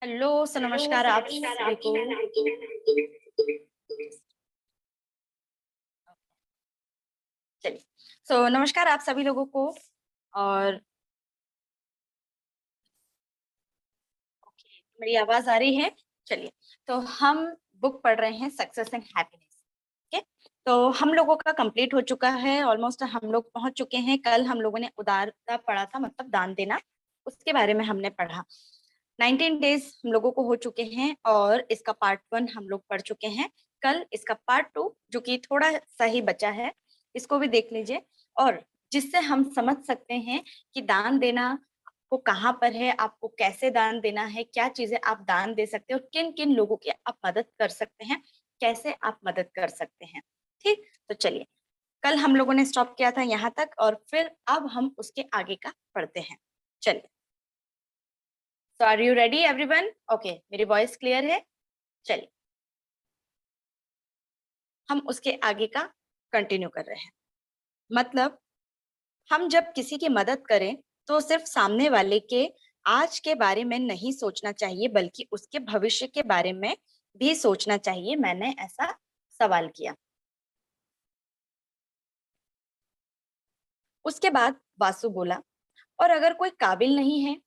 Hello, सो नमस्कार आप सभी को। चलिए, सो नमस्कार आप सभी लोगों को। और मेरी आवाज आ रही है? चलिए, तो हम बुक पढ़ रहे हैं सक्सेस एंड हैप्पीनेस। ओके, तो हम लोगों का कंप्लीट हो चुका है, ऑलमोस्ट हम लोग पहुंच चुके हैं। कल हम लोगों ने उदारता पढ़ा था, मतलब दान देना, उसके बारे में हमने पढ़ा। 19 डेज हम लोगों को हो चुके हैं और इसका पार्ट 1 हम लोग पढ़ चुके हैं। कल इसका पार्ट 2 जो कि थोड़ा सा ही बचा है, इसको भी देख लीजिए, और जिससे हम समझ सकते हैं कि दान देना को कहाँ पर है, आपको कैसे दान देना है, क्या चीजें आप दान दे सकते हो, किन किन लोगों की आप मदद कर सकते हैं, कैसे आप मदद कर सकते हैं। ठीक, तो चलिए, कल हम लोगों ने स्टॉप किया था यहाँ तक और फिर अब हम उसके आगे का पढ़ते हैं। चलिए, so are you ready everyone? Okay, मेरी वॉइस क्लियर है? चलिए, हम उसके आगे का कंटिन्यू कर रहे हैं। मतलब हम जब किसी की मदद करें तो सिर्फ सामने वाले के आज के बारे में नहीं सोचना चाहिए, बल्कि उसके भविष्य के बारे में भी सोचना चाहिए। मैंने ऐसा सवाल किया। उसके बाद वासु बोला, और अगर कोई काबिल नहीं है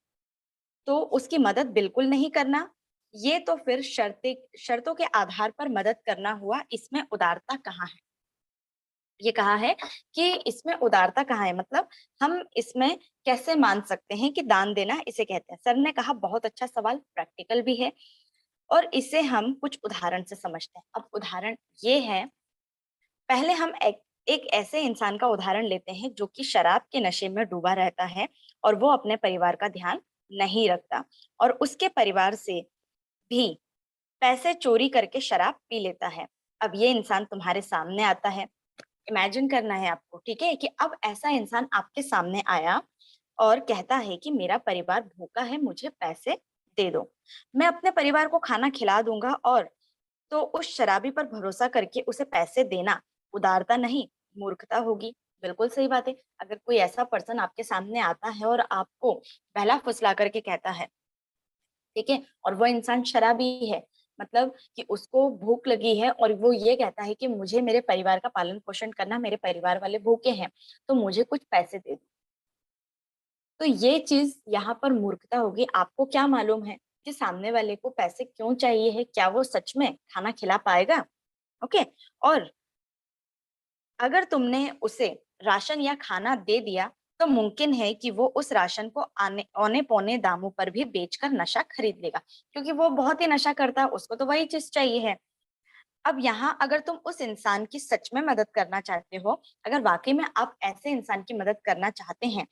तो उसकी मदद बिल्कुल नहीं करना। ये तो फिर शर्तों के आधार पर मदद करना हुआ। इसमें उदारता कहाँ है? ये कहा है कि इसमें उदारता कहाँ है, मतलब हम इसमें कैसे मान सकते हैं कि दान देना इसे कहते हैं। सर ने कहा बहुत अच्छा सवाल, प्रैक्टिकल भी है, और इसे हम कुछ उदाहरण से समझते हैं। अब उदाहरण ये है, पहले हम एक ऐसे इंसान का उदाहरण लेते हैं जो कि शराब के नशे में डूबा रहता है और वो अपने परिवार का ध्यान नहीं रखता और उसके परिवार से भी पैसे चोरी करके शराब पी लेता है। अब ये इंसान तुम्हारे सामने आता है, इमेजिन करना है आपको, ठीक है, कि अब ऐसा इंसान आपके सामने आया और कहता है कि मेरा परिवार भूखा है, मुझे पैसे दे दो, मैं अपने परिवार को खाना खिला दूंगा। और तो उस शराबी पर भरोसा करके उसे पैसे देना उदारता नहीं, मूर्खता होगी। बिल्कुल सही बात है। अगर कोई ऐसा पर्सन आपके सामने आता है और आपको बहला फुसला करके कहता है, ठीक है, और वो इंसान शराबी है, मतलब कि उसको भूख लगी है और वो ये कहता है कि मुझे मेरे परिवार का पालन पोषण करना, मेरे परिवार वाले भूखे हैं, तो मुझे कुछ पैसे दे दो, तो ये चीज यहाँ पर मूर्खता होगी। आपको क्या मालूम है कि सामने वाले को पैसे क्यों चाहिए है, क्या वो सच में खाना खिला पाएगा? ओके, और अगर तुमने उसे राशन या खाना दे दिया तो मुमकिन है कि वो उस राशन को आने औने पौने दामों पर भी बेचकर नशा खरीद लेगा, क्योंकि वो बहुत ही नशा करता है, उसको तो वही चीज चाहिए है। अब यहाँ अगर तुम उस इंसान की सच में मदद करना चाहते हो, अगर वाकई में आप ऐसे इंसान की मदद करना चाहते हैं,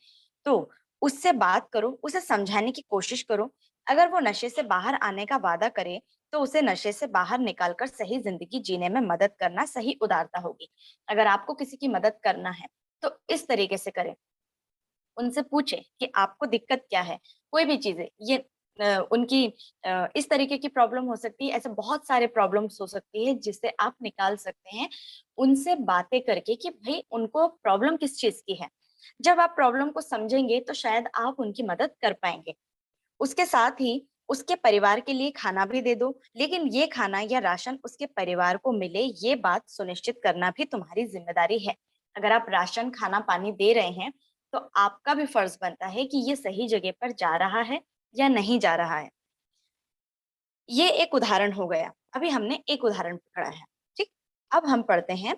तो उससे बात करो, उसे समझाने की कोशिश करो। अगर वो नशे से बाहर आने का वादा करे तो उसे नशे से बाहर निकालकर सही जिंदगी जीने में मदद करना सही उदारता होगी। अगर आपको किसी की मदद करना है तो इस तरीके से करें, उनसे पूछे कि आपको दिक्कत क्या है, कोई भी चीजें, ये उनकी इस तरीके की प्रॉब्लम हो सकती है, ऐसे बहुत सारे प्रॉब्लम्स हो सकती है जिससे आप निकाल सकते हैं उनसे बातें करके कि भाई उनको प्रॉब्लम किस चीज की है। जब आप प्रॉब्लम को समझेंगे तो शायद आप उनकी मदद कर पाएंगे। उसके साथ ही उसके परिवार के लिए खाना भी दे दो, लेकिन ये खाना या राशन उसके परिवार को मिले, ये बात सुनिश्चित करना भी तुम्हारी जिम्मेदारी है। अगर आप राशन खाना पानी दे रहे हैं तो आपका भी फर्ज बनता है कि ये सही जगह पर जा रहा है या नहीं जा रहा है। ये एक उदाहरण हो गया, अभी हमने एक उदाहरण पढ़ा है। ठीक, अब हम पढ़ते हैं,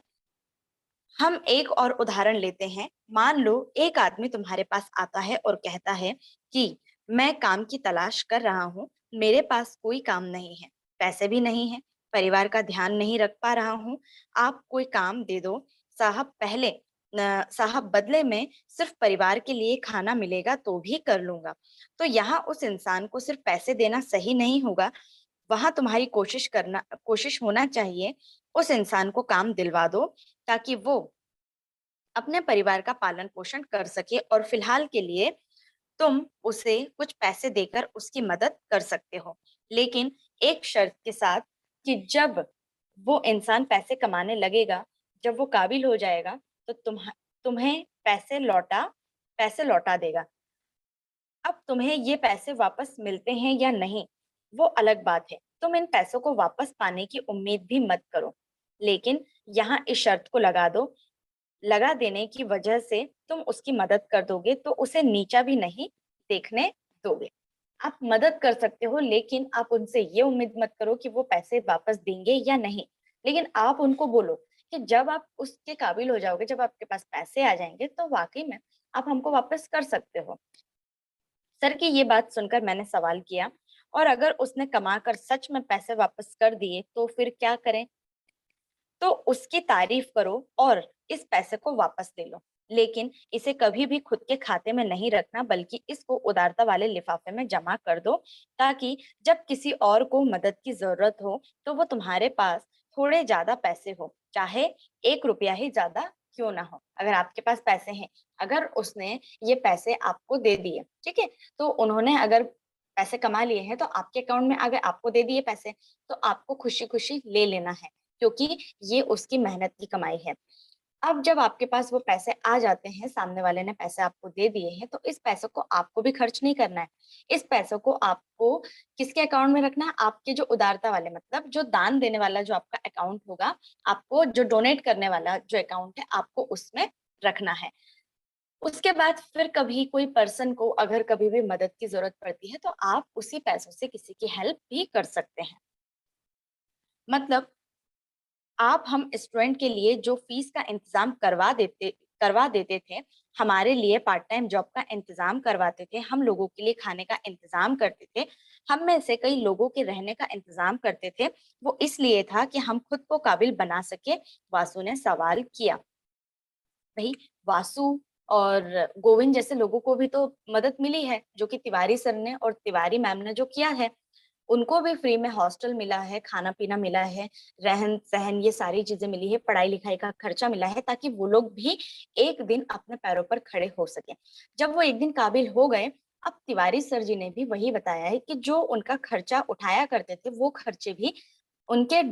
हम एक और उदाहरण लेते हैं। मान लो एक आदमी तुम्हारे पास आता है और कहता है कि मैं काम की तलाश कर रहा हूँ, मेरे पास कोई काम नहीं है, पैसे भी नहीं है, परिवार का ध्यान नहीं रख पा रहा हूँ, आप कोई काम दे दो साहब। साहब बदले में सिर्फ परिवार के लिए खाना मिलेगा तो भी कर लूंगा। तो यहाँ उस इंसान को सिर्फ पैसे देना सही नहीं होगा, वहां तुम्हारी कोशिश होना चाहिए उस इंसान को काम दिलवा दो ताकि वो अपने परिवार का पालन पोषण कर सके, और फिलहाल के लिए तुम उसे कुछ पैसे देकर उसकी मदद कर सकते हो, लेकिन एक शर्त के साथ कि जब वो इंसान पैसे कमाने लगेगा, जब वो काबिल हो जाएगा, तो तुम्हें पैसे लौटा देगा। अब तुम्हें ये पैसे वापस मिलते हैं या नहीं, वो अलग बात है। तुम इन पैसों को वापस पाने की उम्मीद भी मत करो, लेकिन यहाँ इस शर्त को लगा देने की वजह से तुम उसकी मदद कर दोगे तो उसे नीचा भी नहीं देखने दोगे। आप मदद कर सकते हो, लेकिन आप उनसे ये उम्मीद मत करो कि वो पैसे वापस देंगे या नहीं। लेकिन आप उनको बोलो कि जब आप उसके काबिल हो जाओगे, जब आपके पास पैसे आ जाएंगे, तो वाकई में आप हमको वापस कर सकते हो। सर की ये बात सुनकर मैंने सवाल किया, और अगर उसने कमाकर सच में पैसे वापस कर दिए तो फिर क्या करें? तो उसकी तारीफ करो और इस पैसे को वापस ले लो, लेकिन इसे कभी भी खुद के खाते में नहीं रखना, बल्कि इसको उदारता वाले लिफाफे में जमा कर दो, ताकि जब किसी और को मदद की जरूरत हो तो वो तुम्हारे पास थोड़े ज्यादा पैसे हो, चाहे 1 रुपया ही ज्यादा क्यों ना हो। अगर आपके पास पैसे हैं, अगर उसने ये पैसे आपको दे दिए, ठीक है, तो उन्होंने अगर पैसे कमा लिए हैं तो आपके अकाउंट में अगर आपको दे दिए पैसे, तो आपको खुशी खुशी ले लेना है, क्योंकि ये उसकी मेहनत की कमाई है। अब जब आपके पास वो पैसे आ जाते हैं, सामने वाले ने पैसे आपको दे दिए हैं, तो इस पैसों को आपको भी खर्च नहीं करना है। इस पैसों को आपको किसके अकाउंट में रखना है? आपके जो उदारता वाले, मतलब जो दान देने वाला जो आपका अकाउंट होगा, आपको जो डोनेट करने वाला जो अकाउंट है, आपको उसमें रखना है। उसके बाद फिर कभी कोई पर्सन को अगर कभी भी मदद की जरूरत पड़ती है, तो आप उसी पैसों से किसी की हेल्प भी कर सकते हैं। मतलब आप हम स्टूडेंट के लिए जो फीस का इंतजाम करवा देते थे, हमारे लिए पार्ट टाइम जॉब का इंतजाम करवाते थे, हम लोगों के लिए खाने का इंतजाम करते थे, हम में से कई लोगों के रहने का इंतजाम करते थे, वो इसलिए था कि हम खुद को काबिल बना सके। वासु ने सवाल किया। भाई, वासु और गोविंद जैसे लोगों को भी तो मदद मिली है, जो कि तिवारी सर ने और तिवारी मैम ने जो किया है। उनको भी फ्री में हॉस्टल मिला है, खाना पीना मिला है, रहन सहन ये सारी चीजें मिली है, पढ़ाई लिखाई का खर्चा मिला है, ताकि वो लोग भी एक दिन अपने पैरों पर खड़े हो सके। जब वो एक दिन काबिल हो गए, अब तिवारी सर जी ने भी वही बताया है कि जो उनका खर्चा उठाया करते थे, वो खर्चे भी उनके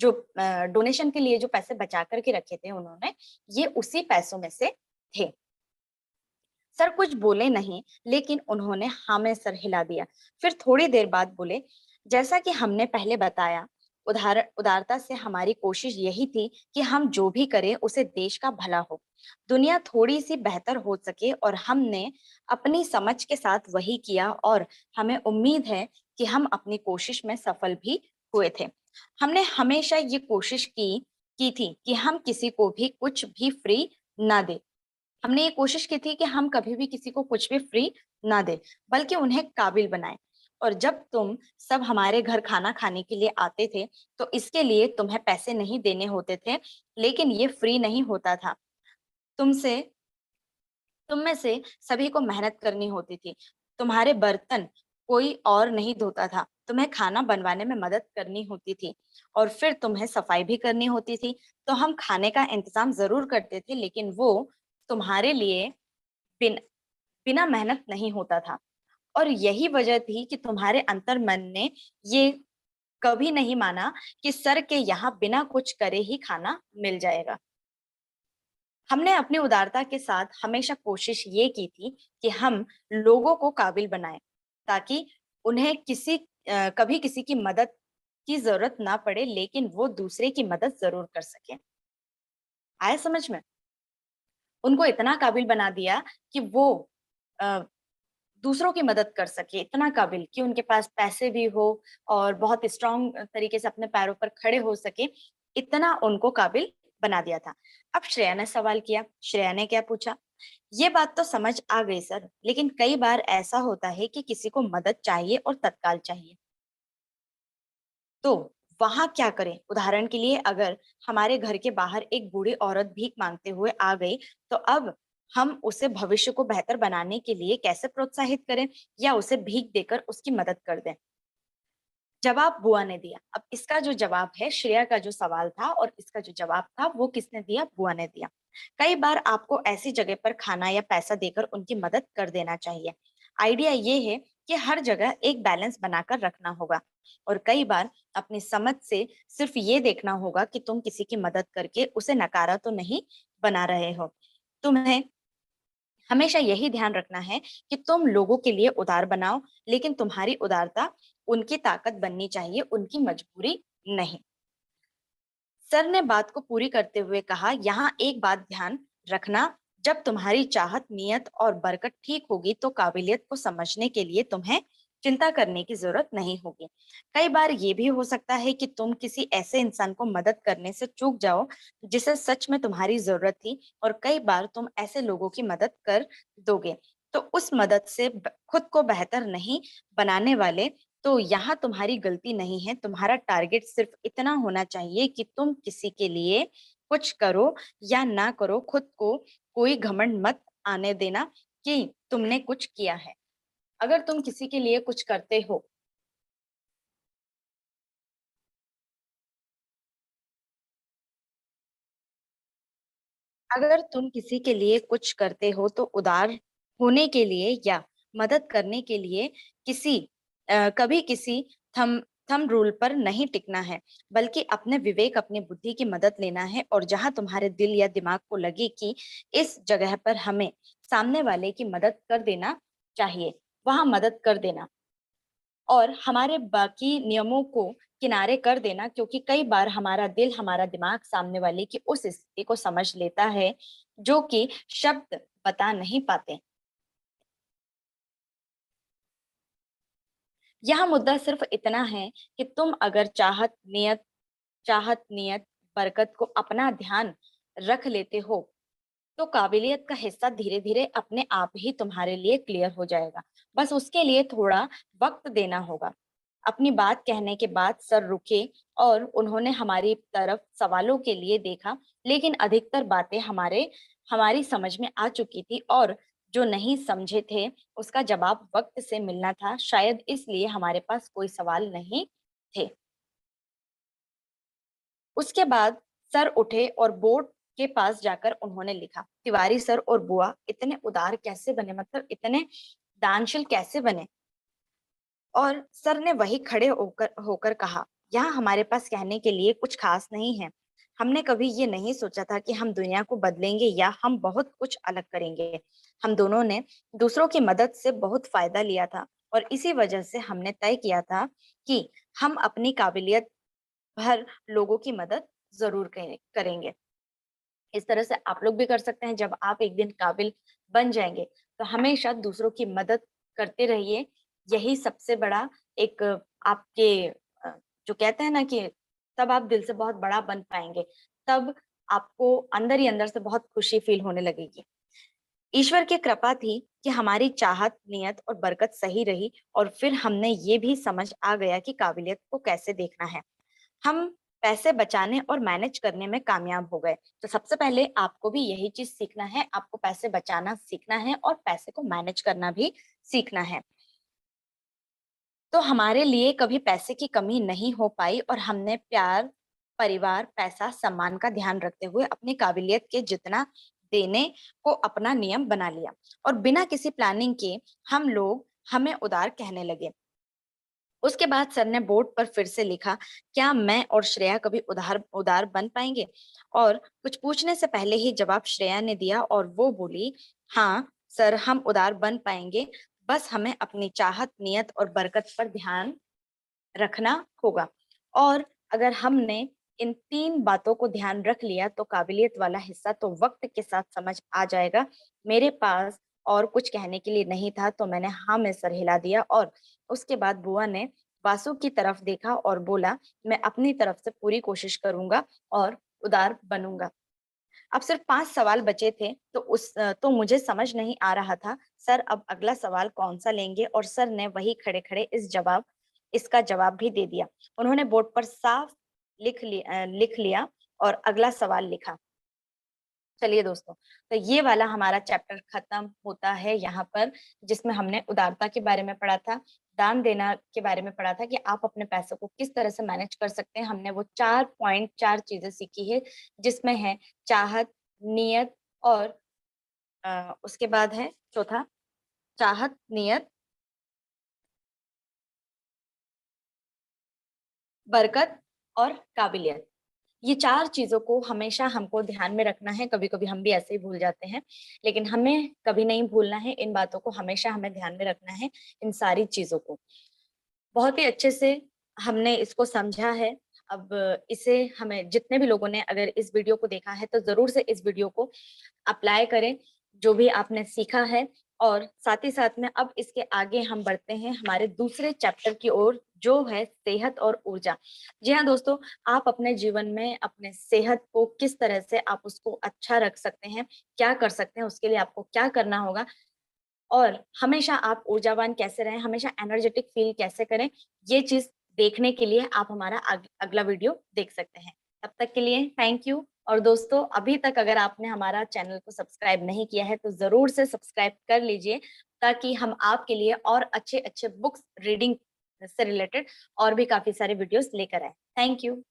जो डोनेशन के लिए जो पैसे बचा करके रखे थे उन्होंने, ये उसी पैसों में से थे। सर कुछ बोले नहीं, लेकिन उन्होंने हाँ में सर हिला दिया। फिर थोड़ी देर बाद बोले, जैसा कि हमने पहले बताया, उदारता से हमारी कोशिश यही थी कि हम जो भी करें उसे देश का भला हो, दुनिया थोड़ी सी बेहतर हो सके, और हमने अपनी समझ के साथ वही किया, और हमें उम्मीद है कि हम अपनी कोशिश में सफल भी हुए थे। हमने हमेशा ये कोशिश की थी कि हम किसी को भी कुछ भी फ्री ना दे। हमने ये कोशिश की थी कि हम कभी भी किसी को कुछ भी फ्री ना दे, बल्कि उन्हें काबिल बनाएं। और जब तुम सब हमारे घर खाना खाने के लिए आते थे, तो इसके लिए तुम्हें पैसे नहीं देने होते थे, लेकिन ये फ्री नहीं होता था। तुमसे तुम में से सभी को मेहनत करनी होती थी। तुम्हारे बर्तन कोई और नहीं धोता था, तुम्हें खाना बनवाने में मदद करनी होती थी, और फिर तुम्हें सफाई भी करनी होती थी। तो हम खाने का इंतजाम जरूर करते थे, लेकिन वो तुम्हारे लिए बिन, बिना मेहनत नहीं होता था। और यही वजह थी कि तुम्हारे अंतर मन ने ये कभी नहीं माना कि सर के यहाँ बिना कुछ करे ही खाना मिल जाएगा। हमने अपनी उदारता के साथ हमेशा कोशिश ये की थी कि हम लोगों को काबिल बनाएं, ताकि उन्हें कभी किसी की मदद की जरूरत ना पड़े, लेकिन वो दूसरे की मदद जरूर कर सके। आया समझ में? उनको इतना काबिल बना दिया कि वो अ, दूसरों की मदद कर सके, इतना काबिल कि उनके पास पैसे भी हो और बहुत स्ट्रांग तरीके से अपने पैरों पर खड़े हो सके, इतना उनको काबिल बना दिया था। अब श्रेया ने सवाल किया। श्रेया ने क्या पूछा? ये बात तो समझ आ गई सर, लेकिन कई बार ऐसा होता है कि किसी को मदद चाहिए और तत्काल चाहिए, तो वहां क्या करें? उदाहरण के लिए, अगर हमारे घर के बाहर एक बूढ़ी औरत भीख मांगते हुए आ गई, तो अब हम उसे भविष्य को बेहतर बनाने के लिए कैसे प्रोत्साहित करें, या उसे भीख देकर उसकी मदद कर दें? जवाब बुआ ने दिया। अब इसका जो जवाब है, श्रेया का जो सवाल था और इसका जो जवाब था, वो किसने दिया? बुआ ने दिया। कई बार आपको ऐसी जगह पर खाना या पैसा देकर उनकी मदद कर देना चाहिए। आइडिया ये है कि हर जगह एक बैलेंस बनाकर रखना होगा, और कई बार अपनी समझ से सिर्फ ये देखना होगा कि तुम किसी की मदद करके उसे नकारा तो नहीं बना रहे हो। तुम्हें हमेशा यही ध्यान रखना है कि तुम लोगों के लिए उदार बनाओ, लेकिन तुम्हारी उदारता उनकी ताकत बननी चाहिए, उनकी मजबूरी नहीं। सर ने बात को पूरी करते हुए कहा, यहाँ एक बात ध्यान रखना, जब तुम्हारी चाहत, नियत और बरकत ठीक होगी तो काबिलियत को समझने के लिए तुम्हें चिंता करने की जरूरत नहीं होगी। कई बार ये भी हो सकता है कि तुम किसी ऐसे इंसान को मदद करने से चूक जाओ जिसे सच में तुम्हारी जरूरत थी, और कई बार तुम ऐसे लोगों की मदद कर दोगे तो उस मदद से खुद को बेहतर नहीं बनाने वाले। तो यहाँ तुम्हारी गलती नहीं है, तुम्हारा टारगेट सिर्फ इतना होना चाहिए कि तुम किसी के लिए कुछ करो या ना करो, खुद को कोई घमंड मत आने देना कि तुमने कुछ किया है। अगर तुम किसी के लिए कुछ करते हो, अगर तुम किसी के लिए कुछ करते हो तो उदार होने के लिए या मदद करने के लिए किसी कभी किसी थम थम रूल पर नहीं टिकना है, बल्कि अपने विवेक, अपनी बुद्धि की मदद लेना है। और जहां तुम्हारे दिल या दिमाग को लगे कि इस जगह पर हमें सामने वाले की मदद कर देना चाहिए, वहां मदद कर देना, और हमारे बाकी नियमों को किनारे कर देना, क्योंकि कई बार हमारा दिल, हमारा दिमाग सामने वाले की उस स्थिति को समझ लेता है जो कि शब्द बता नहीं पाते। यह मुद्दा सिर्फ इतना है कि तुम अगर चाहत नियत बरकत को अपना ध्यान रख लेते हो तो काबिलियत का हिस्सा धीरे धीरे अपने आप ही तुम्हारे लिए क्लियर हो जाएगा। बस उसके लिए थोड़ा वक्त देना होगा। अपनी बात कहने के बाद सर रुके और उन्होंने हमारी तरफ सवालों के लिए देखा, लेकिन अधिकतर बातें हमारी समझ में आ चुकी थी, और जो नहीं समझे थे उसका जवाब वक्त से मिलना था, शायद इसलिए हमारे पास कोई सवाल नहीं थे। उसके बाद सर उठे और बोर्ड के पास जाकर उन्होंने लिखा, तिवारी सर और बुआ इतने उदार कैसे बने, मतलब इतने दानशील कैसे बने। और सर ने वही खड़े होकर होकर कहा, यहाँ हमारे पास कहने के लिए कुछ खास नहीं है। हमने कभी ये नहीं सोचा था कि हम दुनिया को बदलेंगे या हम बहुत कुछ अलग करेंगे। हम दोनों ने दूसरों की मदद से बहुत फायदा लिया था, और इसी वजह से हमने तय किया था कि हम अपनी काबिलियत भर लोगों की मदद जरूर करेंगे। इस तरह से आप लोग भी कर सकते हैं। जब आप एक दिन काबिल बन जाएंगे तो हमेशा दूसरों की मदद करते रहिए। यही सबसे बड़ा एक आपके अ, जो कहते हैं ना कि तब आप दिल से बहुत बड़ा बन पाएंगे। तब आपको अंदर ही अंदर से बहुत खुशी फील होने लगेगी। ईश्वर की कृपा थी कि हमारी चाहत, नियत और बरकत सही रही, और फिर हमने ये भी समझ आ गया कि काबिलियत को कैसे देखना है। हम पैसे बचाने और मैनेज करने में कामयाब हो गए। तो सबसे पहले आपको भी यही चीज सीखना है, आपको पैसे बचाना सीखना है और पैसे को मैनेज करना भी सीखना है। तो हमारे लिए कभी पैसे की कमी नहीं हो पाई, और हमने प्यार, परिवार, पैसा, सम्मान का ध्यान रखते हुए अपनी काबिलियत के जितना देने को अपना नियम बना लिया। और बिना किसी प्लानिंग के हम लोग हमें उदार कहने लगे। उसके बाद सर ने बोर्ड पर फिर से लिखा, क्या मैं और श्रेया कभी उधार उदार बन पाएंगे? और कुछ पूछने से पहले ही जवाब श्रेया ने दिया, और वो बोली, हाँ सर, हम उदार बन पाएंगे, बस हमें अपनी चाहत, नियत और बरकत पर ध्यान रखना होगा। और अगर हमने इन 3 बातों को ध्यान रख लिया तो काबिलियत वाला हिस्सा तो वक्त के साथ समझ आ जाएगा। मेरे पास और कुछ कहने के लिए नहीं था, तो मैंने हाँ में सर हिला दिया। और उसके बाद बुआ ने वासु की तरफ देखा और बोला, मैं अपनी तरफ से पूरी कोशिश करूंगा और उदार बनूंगा। अब सिर्फ 5 सवाल बचे थे, तो तो मुझे समझ नहीं आ रहा था सर अब अगला सवाल कौन सा लेंगे, और सर ने वही खड़े खड़े इसका जवाब भी दे दिया। उन्होंने बोर्ड पर साफ लिख लिया और अगला सवाल लिखा। चलिए दोस्तों, तो ये वाला हमारा चैप्टर खत्म होता है यहाँ पर, जिसमें हमने उदारता के बारे में पढ़ा था, दान देना के बारे में पढ़ा था कि आप अपने पैसों को किस तरह से मैनेज कर सकते हैं। हमने वो 4 चीजें सीखी है, जिसमें है चाहत, नियत और उसके बाद है चौथा, चाहत, नियत, बरकत और काबिलियत। ये 4 चीज़ों को हमेशा हमको ध्यान में रखना है, कभी-कभी हम भी ऐसे ही भूल जाते हैं, लेकिन हमें कभी नहीं भूलना है, इन बातों को हमेशा हमें ध्यान में रखना है, इन सारी चीज़ों को। बहुत ही अच्छे से हमने इसको समझा है। अब इसे हमें जितने भी लोगों ने अगर इस वीडियो को देखा है, तो ज़रूर से इस वीडियो को अप्लाई करें, जो भी आपने सीखा है और साथ ही साथ में अब इसके आगे हम बढ़ते हैं हमारे दूसरे चैप्टर की ओर, जो है सेहत और ऊर्जा। जी हाँ दोस्तों, आप अपने जीवन में अपने सेहत को किस तरह से आप उसको अच्छा रख सकते हैं, क्या कर सकते हैं, उसके लिए आपको क्या करना होगा और हमेशा आप ऊर्जावान कैसे रहें, हमेशा एनर्जेटिक फ़ील कैसे करें, ये चीज़ देखने के लिए आप हमारा अगला वीडियो देख सकते हैं। तब तक के लिए थैंक यू और दोस्तों अभी तक अगर आपने हमारा चैनल को सब्सक्राइब नहीं किया है, तो ज़रूर से सब्सक्राइब कर लीजिए, ताकि हम आपके लिए और अच्छे-अच्छे बुक्स रीडिंग से रिलेटेड और भी काफ़ी सारे वीडियोज़ लेकर आएँ। Thank you.